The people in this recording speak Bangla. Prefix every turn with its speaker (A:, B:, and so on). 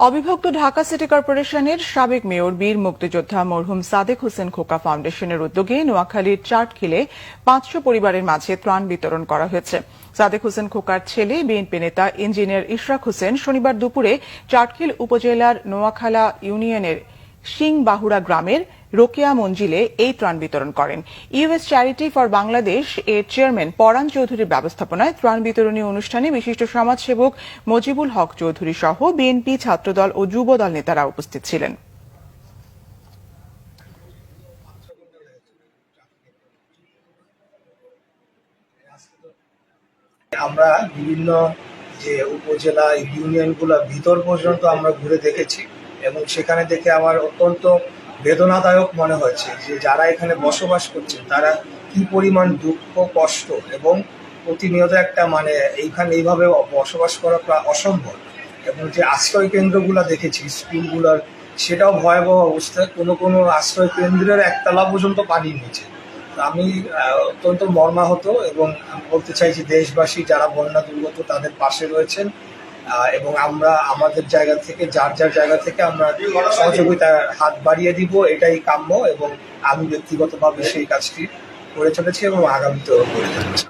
A: অবিভক্ত ঢাকা সিটি কর্পোরেশনের সাবেক মেয়র বীর মুক্তিযোদ্ধা মরহুম সাদেক হোসেন খোকা ফাউন্ডেশনের উদ্যোগে নোয়াখালীর চাটখিলে 500 পরিবারের মাঝে ত্রাণ বিতরণ করা হয়েছে। সাদেক হোসেন খোকার ছেলে বিএনপি নেতা ইঞ্জিনিয়ার ইশরাক হোসেন শনিবার দুপুরে চাটখিল উপজেলার নোয়াখালা ইউনিয়নের সিংবাহুড়া গ্রামের রোকেয়া মঞ্জিলে এই ত্রাণ বিতরণ করেন। ইউএস চ্যারিটি ফর বাংলাদেশ এর চেয়ারম্যান পরাণ চৌধুরীর ব্যবস্থাপনায় ত্রাণ বিতরণী অনুষ্ঠানে বিশিষ্ট সমাজসেবক মজিবুল হক চৌধুরী সহ বিএনপি ছাত্রদল ও যুবদল নেতারা উপস্থিত ছিলেন।
B: আমরা বিভিন্ন যে উপজেলা ইউনিয়নগুলো ভিতর পর্যন্ত আমরা ঘুরে দেখেছি এবং সেখানে দেখে আমার অত্যন্ত বেদনাদায়ক মনে হয়েছে যে যারা এখানে বসবাস করছেন তারা কি পরিমাণ দুঃখ কষ্ট এবং প্রতিনিয়ত একটা এইভাবে বসবাস করা প্রায় অসম্ভব। এবং যে আশ্রয় কেন্দ্রগুলো দেখেছি স্কুলগুলোর, সেটাও ভয়াবহ অবস্থায়। কোনো আশ্রয় কেন্দ্রের একতলা পর্যন্ত পানির নিচে। আমি অত্যন্ত মর্মাহত এবং আমি বলতে চাই যে দেশবাসী যারা বন্যা দুর্গত তাদের পাশে রয়েছেন এবং আমরা আমাদের জায়গা থেকে যার জায়গা থেকে আমরা সহযোগিতার হাত বাড়িয়ে দিব, এটাই কাম্য। এবং আমি ব্যক্তিগতভাবে সেই কাজটি করে চলেছি এবং আগামীতেও করে চলেছি।